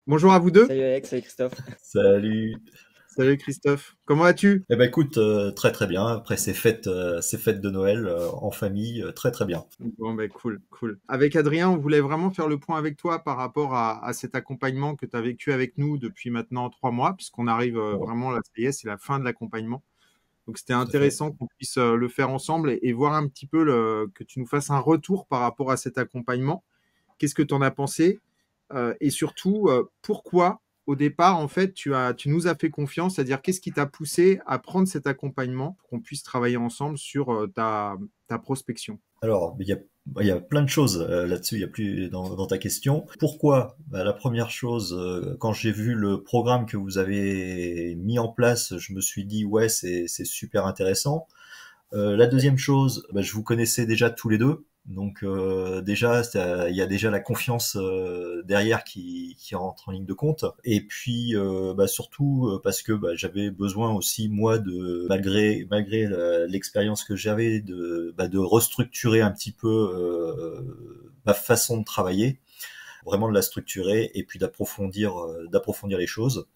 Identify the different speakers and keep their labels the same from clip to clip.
Speaker 1: Bonjour à vous deux.
Speaker 2: Salut Alex, salut Christophe.
Speaker 3: Salut.
Speaker 1: Salut Christophe. Comment vas-tu?
Speaker 3: Eh ben écoute, très très bien. Après ces fêtes de Noël en famille, très très bien.
Speaker 1: Bon, ben cool, cool. Avec Adrien, on voulait vraiment faire le point avec toi par rapport à cet accompagnement que tu as vécu avec nous depuis maintenant 3 mois, puisqu'on arrive
Speaker 3: Ouais,
Speaker 1: vraiment, là, ça y est, c'est la fin de l'accompagnement. Donc, c'était
Speaker 3: tout à fait.
Speaker 1: intéressant qu'on puisse le faire ensemble et voir un petit peu que tu nous fasses un retour par rapport à cet accompagnement. Qu'est-ce que tu en as pensé? Et surtout, pourquoi, au départ, en fait, tu nous as fait confiance, c'est-à-dire qu'est-ce qui t'a poussé à prendre cet accompagnement pour qu'on puisse travailler ensemble sur ta prospection?
Speaker 3: Alors, il y a plein de choses là-dessus. Il y a plus dans ta question. Pourquoi? Bah, la première chose, quand j'ai vu le programme que vous avez mis en place, je me suis dit ouais, c'est super intéressant. La deuxième chose, bah, je vous connaissais déjà tous les deux, donc déjà il y a déjà la confiance derrière qui rentre en ligne de compte. Et puis bah, surtout parce que bah, j'avais besoin aussi moi de malgré l'expérience que j'avais de restructurer un petit peu ma façon de travailler, vraiment de la structurer et puis d'approfondir les choses.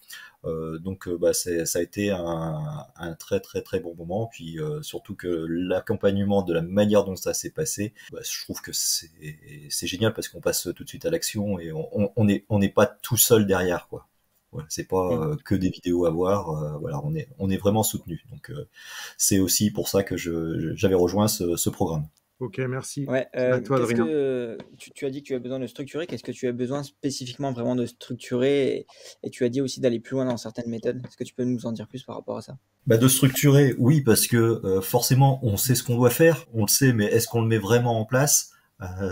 Speaker 3: Donc bah, ça a été un très très très bon moment. Puis surtout que l'accompagnement de la manière dont ça s'est passé, bah, je trouve que c'est génial parce qu'on passe tout de suite à l'action et on n'est pas tout seul derrière quoi. Voilà, c'est pas
Speaker 1: Mm.
Speaker 3: que des vidéos à voir. Voilà, on est vraiment soutenu. Donc c'est aussi pour ça que j'avais rejoint ce programme.
Speaker 1: Ok, merci.
Speaker 2: Ouais,
Speaker 1: À toi,
Speaker 2: qu'est-ce
Speaker 1: Adrien.
Speaker 2: que tu as dit que tu as besoin de structurer, qu'est-ce que tu as besoin spécifiquement vraiment de structurer et tu as dit aussi d'aller plus loin dans certaines méthodes. Est-ce que tu peux nous en dire plus par rapport à ça?
Speaker 3: Bah de structurer, oui, parce que forcément, on sait ce qu'on doit faire, on le sait, mais est-ce qu'on le met vraiment en place?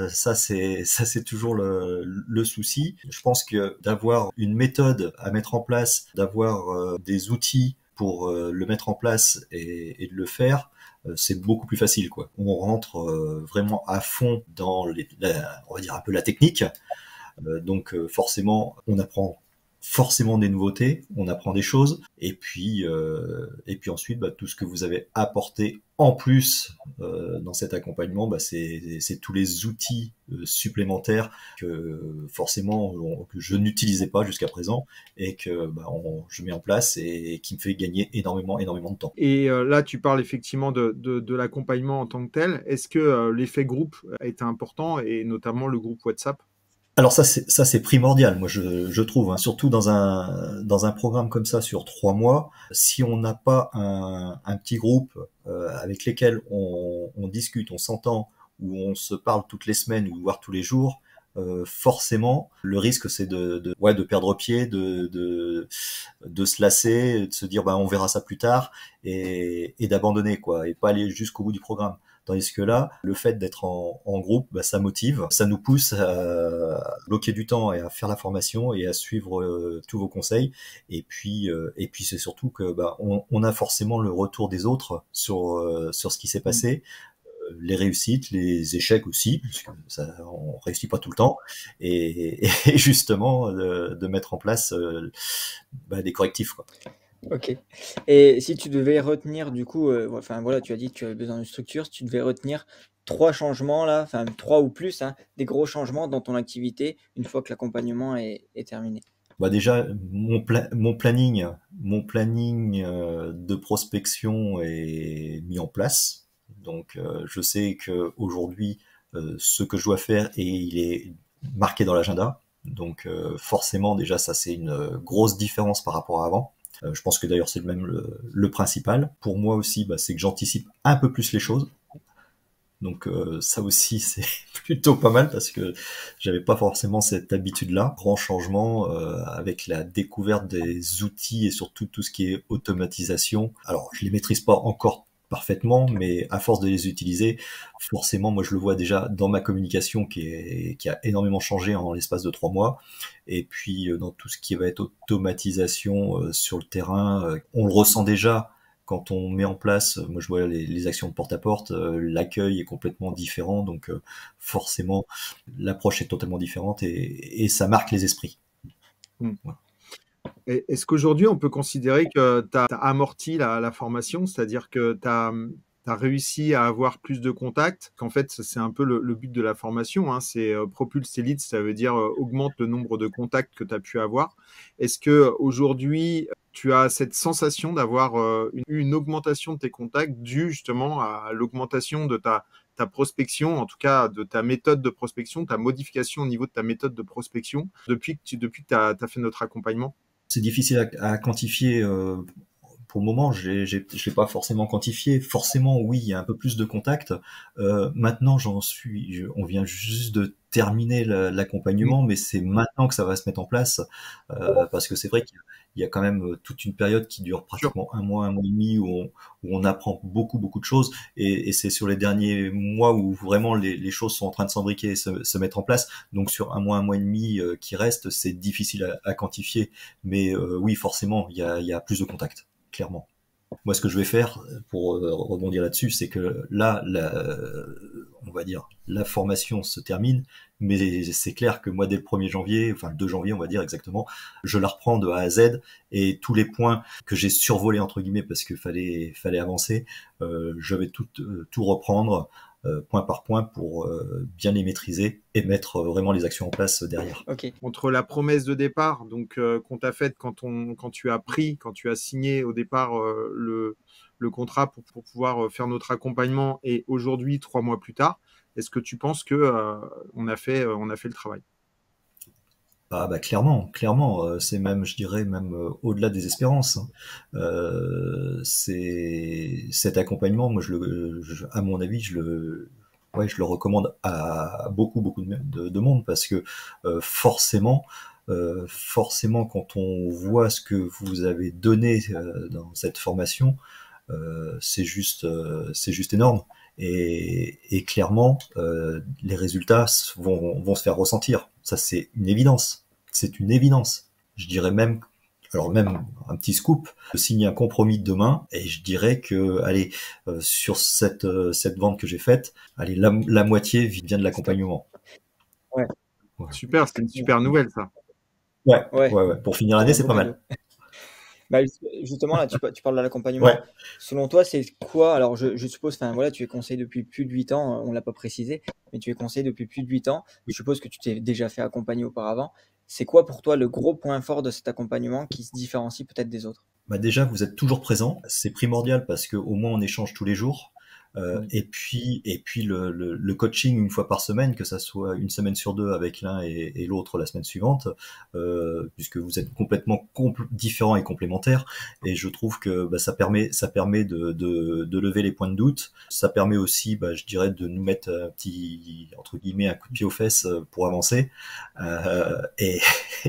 Speaker 3: Ça c'est toujours le souci. Je pense que d'avoir une méthode à mettre en place, d'avoir des outils pour le mettre en place et de le faire, c'est beaucoup plus facile, quoi. On rentre vraiment à fond dans on va dire un peu la technique, donc forcément, on apprend forcément des nouveautés, on apprend des choses, et puis ensuite, bah, tout ce que vous avez apporté en plus dans cet accompagnement, bah, c'est tous les outils supplémentaires que forcément que je n'utilisais pas jusqu'à présent et que bah, je mets en place et qui me fait gagner énormément de temps.
Speaker 1: Et là, tu parles effectivement de l'accompagnement en tant que tel. Est-ce que l'effet groupe a été important et notamment le groupe WhatsApp?
Speaker 3: Alors ça c'est primordial, moi je trouve, hein, surtout dans un programme comme ça sur 3 mois, si on n'a pas un petit groupe avec lesquels on discute, on s'entend, où on se parle toutes les semaines ou voire tous les jours, forcément le risque c'est ouais, de perdre pied, de se lasser, de se dire bah on verra ça plus tard et d'abandonner quoi et pas aller jusqu'au bout du programme. Tandis que là, le fait d'être en groupe, bah, ça motive, ça nous pousse à bloquer du temps et à faire la formation et à suivre tous vos conseils. Et puis c'est surtout que bah, on a forcément le retour des autres sur ce qui s'est
Speaker 1: Mm.
Speaker 3: passé, les réussites, les échecs aussi, parce que ça, on réussit pas tout le temps, et justement de mettre en place bah, des correctifs, quoi.
Speaker 2: OK, et si tu devais retenir du coup, enfin voilà, tu as dit que tu avais besoin de structure. Si tu devais retenir 3 changements là, enfin 3 ou plus, hein, des gros changements dans ton activité une fois que l'accompagnement est terminé?
Speaker 3: Bah déjà, mon planning de prospection est mis en place. Donc, je sais que aujourd'hui, ce que je dois faire et il est marqué dans l'agenda. Donc, forcément, déjà, ça c'est une grosse différence par rapport à avant. Je pense que d'ailleurs c'est même le principal. Pour moi aussi, bah, c'est que j'anticipe un peu plus les choses. Donc ça aussi c'est plutôt pas mal parce que j'avais pas forcément cette habitude-là. Grand changement avec la découverte des outils et surtout tout ce qui est automatisation. Alors je les maîtrise pas encore parfaitement, mais à force de les utiliser, forcément moi je le vois déjà dans ma communication qui a énormément changé en l'espace de 3 mois. Et puis dans tout ce qui va être automatisation sur le terrain, on le ressent déjà quand on met en place, moi je vois les actions de porte-à-porte, l'accueil est complètement différent, donc forcément l'approche est totalement différente et ça marque les esprits.
Speaker 1: Mm.
Speaker 3: Voilà.
Speaker 1: Est-ce qu'aujourd'hui, on peut considérer que tu as amorti la formation, c'est-à-dire que tu as as réussi à avoir plus de contacts, qu'en fait, c'est un peu le but de la formation, hein, c'est propulse tes leads, ça veut dire augmente le nombre de contacts que tu as pu avoir. Est-ce que aujourd'hui tu as cette sensation d'avoir une augmentation de tes contacts due justement à l'augmentation de ta prospection, en tout cas de ta méthode de prospection, ta modification au niveau de ta méthode de prospection depuis que tu as fait notre accompagnement?
Speaker 3: C'est difficile à quantifier. Pour le moment, je l'ai pas forcément quantifié. Forcément, oui, il y a un peu plus de contacts. Maintenant, on vient juste de terminer l'accompagnement, mais c'est maintenant que ça va se mettre en place, parce que c'est vrai qu'il y a quand même toute une période qui dure pratiquement un mois et demi, où on apprend beaucoup de choses, et c'est sur les derniers mois où vraiment les choses sont en train de s'embriquer et se mettre en place. Donc sur un mois et demi qui reste, c'est difficile à quantifier, mais oui, forcément, il y a plus de contacts, clairement. Moi, ce que je vais faire pour rebondir là-dessus, c'est que là, on va dire, la formation se termine, mais c'est clair que moi, dès le 1er janvier, enfin le 2 janvier, on va dire exactement, je la reprends de A à Z, et tous les points que j'ai survolés, entre guillemets, parce qu'il fallait avancer, je vais tout reprendre point par point pour bien les maîtriser et mettre vraiment les actions en place derrière.
Speaker 2: Ok.
Speaker 1: Entre la promesse de départ, donc qu'on t'a faite quand tu as signé au départ le contrat pour pouvoir faire notre accompagnement, et aujourd'hui 3 mois plus tard, est-ce que tu penses que on a fait le travail?
Speaker 3: Ah bah clairement, c'est même, je dirais même au-delà des espérances, hein. C'est cet accompagnement, moi à mon avis, je le recommande à beaucoup de monde, parce que forcément, quand on voit ce que vous avez donné dans cette formation, c'est juste énorme. Et clairement, les résultats vont se faire ressentir. Ça, c'est une évidence. C'est une évidence. Je dirais même, alors même un petit scoop, je signe un compromis demain, et je dirais que, allez, sur cette vente que j'ai faite, allez, la moitié vient de l'accompagnement.
Speaker 2: Ouais.
Speaker 3: Ouais.
Speaker 1: Super, c'est une super nouvelle, ça.
Speaker 2: Ouais.
Speaker 3: Pour finir l'année, c'est pas mal.
Speaker 2: Bah, justement, là, tu parles de l'accompagnement.
Speaker 3: Ouais.
Speaker 2: Selon toi, c'est quoi? Alors, je suppose, enfin, voilà, tu es conseiller depuis plus de 8 ans, on l'a pas précisé, mais tu es conseiller depuis plus de 8 ans. Je suppose que tu t'es déjà fait accompagner auparavant. C'est quoi pour toi le gros point fort de cet accompagnement qui se différencie peut-être des autres?
Speaker 3: Bah déjà, vous êtes toujours présent, c'est primordial, parce que au moins on échange tous les jours. Et puis le coaching une fois par semaine, que ça soit une semaine sur deux avec l'un et l'autre la semaine suivante, puisque vous êtes complètement différents et complémentaires. Et je trouve que bah, ça permet de lever les points de doute. Ça permet aussi, bah, je dirais, de nous mettre un petit, entre guillemets, un coup de pied aux fesses pour avancer. Et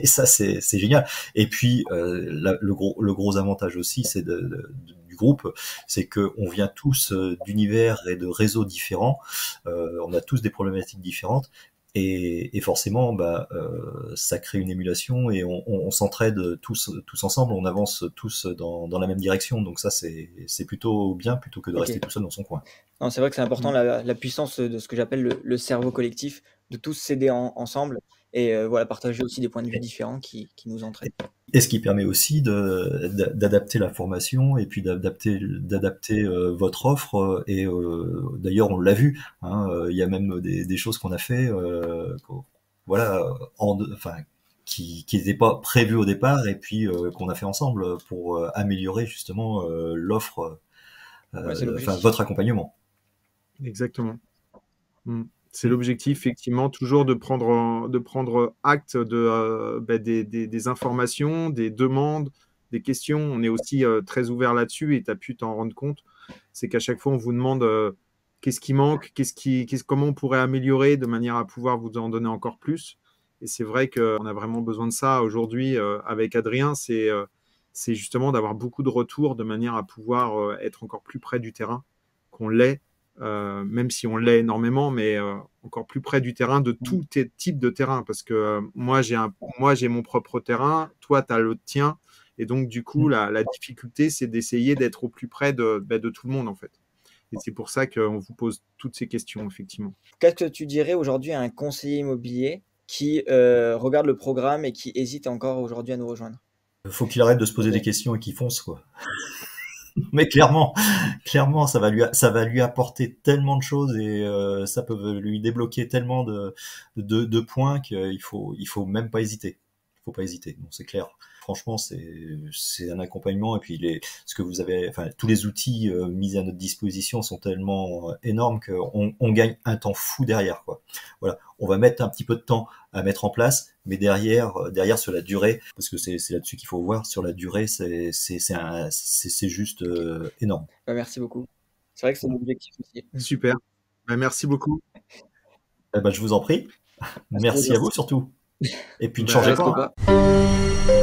Speaker 3: ça, c'est génial. Et puis le gros avantage aussi, c'est du groupe, c'est que on vient tous d'univers et de réseaux différents, on a tous des problématiques différentes, et forcément, bah, ça crée une émulation, et on s'entraide tous ensemble, on avance tous dans la même direction. Donc ça, c'est plutôt bien, plutôt que de rester tout seul dans son coin.
Speaker 2: Non, c'est vrai que c'est important, la puissance de ce que j'appelle le cerveau collectif, de tous s'aider ensemble, et voilà, partager aussi des points de vue différents qui nous entraînent.
Speaker 3: Et ce qui permet aussi d'adapter la formation, et puis d'adapter votre offre. Et d'ailleurs, on l'a vu, hein, il y a même des choses qu'on a fait, voilà, enfin, qui n'étaient pas prévues au départ, et puis qu'on a fait ensemble pour améliorer justement l'offre, enfin votre accompagnement.
Speaker 1: Exactement. C'est l'objectif, effectivement, toujours de prendre acte des informations, des demandes, des questions. On est aussi très ouvert là-dessus, et tu as pu t'en rendre compte. C'est qu'à chaque fois, on vous demande qu'est-ce qui manque, comment on pourrait améliorer de manière à pouvoir vous en donner encore plus. Et c'est vrai qu'on a vraiment besoin de ça aujourd'hui avec Adrien. C'est justement d'avoir beaucoup de retours de manière à pouvoir être encore plus près du terrain qu'on l'est. Même si on l'est énormément, mais encore plus près du terrain, de tout type de terrain, parce que moi j'ai mon propre terrain, toi tu as le tien, et donc du coup la difficulté, c'est d'essayer d'être au plus près de tout le monde, en fait. Et c'est pour ça qu'on vous pose toutes ces questions, effectivement.
Speaker 2: Qu'est-ce que tu dirais aujourd'hui à un conseiller immobilier qui regarde le programme et qui hésite encore aujourd'hui à nous rejoindre?
Speaker 3: Faut qu'il arrête de se poser des questions et qu'il fonce, quoi. Mais clairement, ça va lui apporter tellement de choses et ça peut lui débloquer tellement de points il faut même pas hésiter. Il faut pas hésiter. Donc c'est clair. Franchement, c'est un accompagnement et puis ce que vous avez, enfin tous les outils mis à notre disposition sont tellement énormes qu'on gagne un temps fou derrière, quoi. Voilà, on va mettre un petit peu de temps à mettre en place, mais derrière sur la durée, parce que c'est là-dessus qu'il faut voir, sur la durée, c'est juste énorme.
Speaker 2: Bah, merci beaucoup. C'est vrai que c'est l'objectif aussi.
Speaker 1: Super. Bah, merci beaucoup.
Speaker 3: Eh ben, je vous en prie.
Speaker 2: Merci,
Speaker 3: Merci à vous surtout. Et puis ne
Speaker 1: Bah,
Speaker 3: changez
Speaker 2: reste
Speaker 3: pas, hein.
Speaker 2: pas.